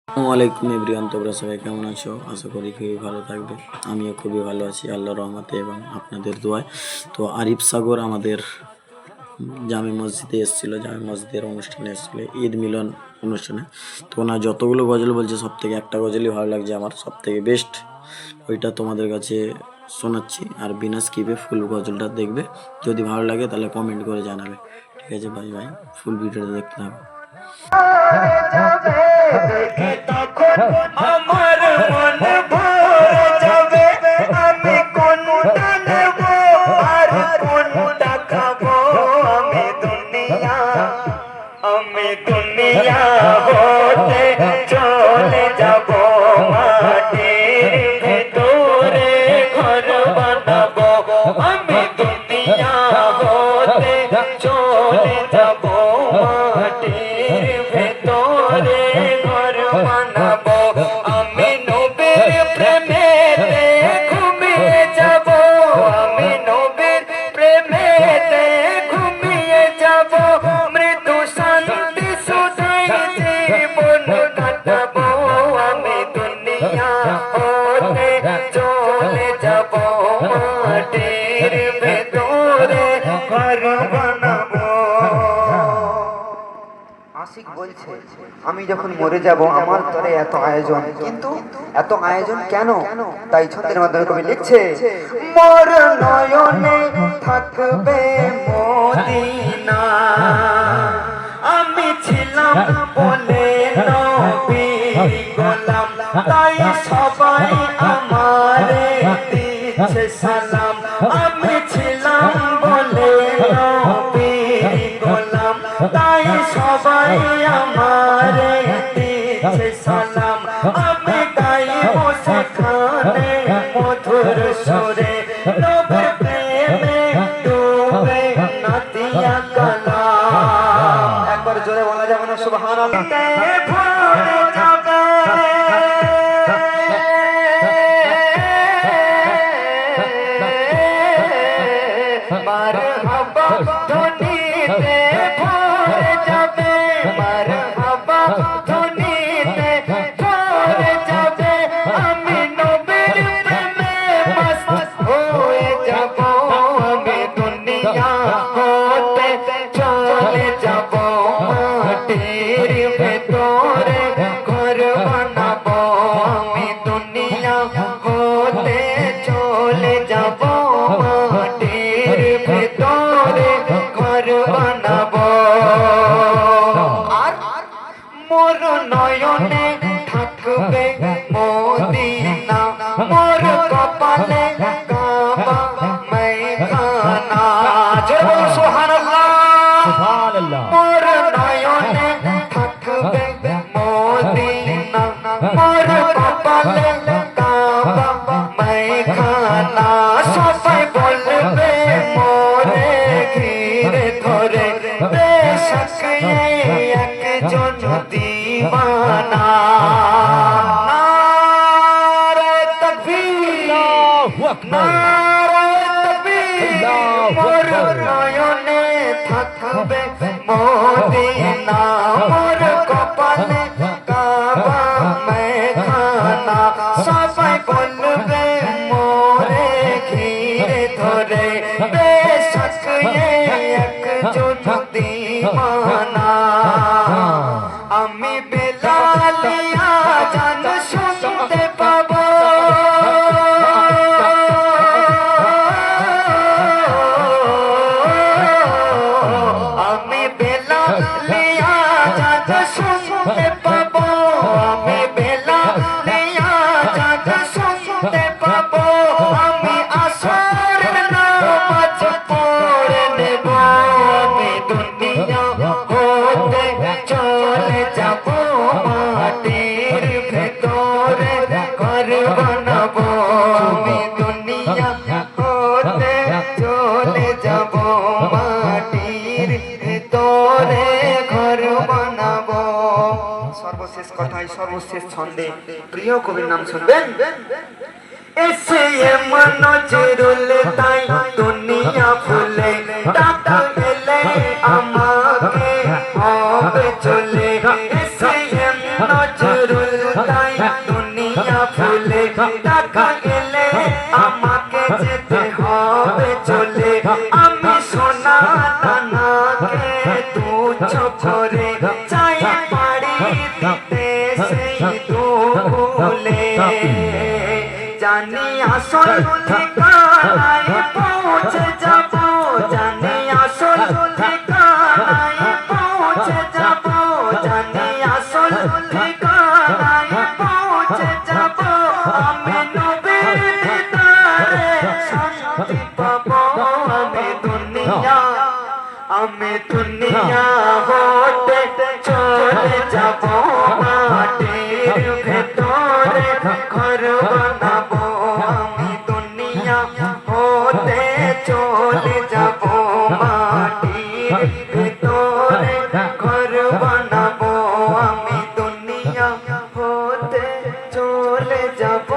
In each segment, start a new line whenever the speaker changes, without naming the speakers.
আসসালামু আলাইকুম এভরিওয়ান, তোমরা সবাই কেমন আছো? আশা করি খুবই ভালো থাকবে। আমিও খুবই ভালো আছি আল্লাহর রহমতে এবং আপনাদের দোয়ায়। তো আরিফ সাগর আমাদের জামে মসজিদে এসেছিলো, জামে মসজিদের অনুষ্ঠানে এসেছিলো, ঈদ মিলন অনুষ্ঠানে। তো ওনার যতগুলো গজল বলছে সব থেকে একটা গজলই ভালো লাগছে আমার, সব থেকে বেস্ট ওইটা তোমাদের কাছে শোনাচ্ছি। আর বিনা স্কিপে ফুল গজলটা দেখবে, যদি ভালো লাগে তাহলে কমেন্ট করে জানাবে। ঠিক আছে ভাই ভাই, ফুল ভিডিওটা দেখতে হবে।
আমার মন ভরে যাবে, আমি কোনটা নেব আর কোনটা খাবো। আমি দুনিয়া হতে চলে যাব, মাটির ভেতরে ঘর বানাবো। আমি দুনিয়া হতে চলে যাব, মাটির ভেতরে ঘর বানাবো। আমি নবীর প্রেমেতে ঘুমিয়ে যাব, আমি নবীর প্রেমেতে ঘুমিয়ে যাব। মৃদু শান্তি সুধাই জীবন কাটাবো। আমি দুনিয়া হতে চলে যাব, মাটির ভেতরে ঘর বানাবো। আশিক বলছে, আমি যখন মরে যাব আমার তরে এত আয়োজন, কিন্তু এত আয়োজন কেন? তাই ছন্দের মাধ্যমে কবি লিখছে, মোর নয়নে থাকবে মদিনা, আমি ছিলাম বলে নবী গোলাম, তাই সবাই আমারে দিচ্ছে সালাম। আমি ছিলাম বলে নবী গোলাম, তাই সবাই আমারে দিচ্ছে সালাম। আমি গাইব সেখানে মধুর সুরে, নবীর প্রেমে ডুবে নাতিয়া কালাম। একবার জোরে বলা যাবে না সুবহানাল্লাহ? ভরে যাবে মারহাবা ধ্বনিতে, ভরে যাবে মারহাবা ধ্বনিতে, ভরে যাবে। আমি নবীর প্রেমে মস্ত হয়ে যাব, আমি দুনিয়া হতে চলে যাব, মাটির ভেতরে ঘর বানাবো। আমি দুনিয়া হতে চলে যাব, মাটির ভেতরে ঘর বানাবো। আর মোর নয়নে থাকবে মদিনা, মোর কপালে কাবা ময়খানা। জয় সুবহানাল্লাহ, সুবহানাল্লাহ। মোর নয়নে থাকবে মদিনা, মোর কপালে কাবা ময়খানা। সবাই বলবে মোরে ঘিরে ধরে, বেশক একজন দিওয়ানা। নারে তাকবীর, নারে তাকবীর। মোর নয়নে থাকবে মদিনা, মোর কপালে কাবা ময়খানা। সবাই বলবে মোরে ঘিরে ধরে, বেশক একজন দিওয়ানা। আমি বেলালিয়া জান শুনতে পাবো, আমি বেলালিয়া জান শুনতে পাবো, আমি বেলালিয়া জান শুনতে পাবো। আমি আসর নামাজ পড়ে নেব, আমি দুনিয়া হতে চলে যাব, মাটির ভেতরে ঘর বানাবো। আমি দুনিয়া হতে চলে যাব, মাটির ভেতরে ঘর বানাবো। সর্বশেষ কথাই সর্বশেষ ছন্দে প্রিয় কবির নাম শুনবেন। এসে নজরুল তাই দুনিয়া ফুলে, টাকা এলে আমাকে হবে চলে। এসে নজরুল ছপরে চাই পাড়ি দিতে সেই দুলে জানি আসল ঠিকানায় পৌঁছে যাব জানি আসল ঠিকানায় পৌঁছে যাব জানি আসল ঠিকানায় পৌঁছে যাব আমি নবীর দিদারে শান্তি পাবো আমি দুনিয়া হতে চলে যাব মাটির ভেতরে ঘর বানাবো আমি দুনিয়া হতে চলে যাব মাটির ভেতরে ঘর বানাবো আমি দুনিয়া হতে চলে যাব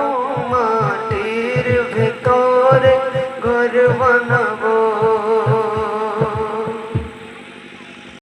মাটির ভেতরে ঘর বানাবো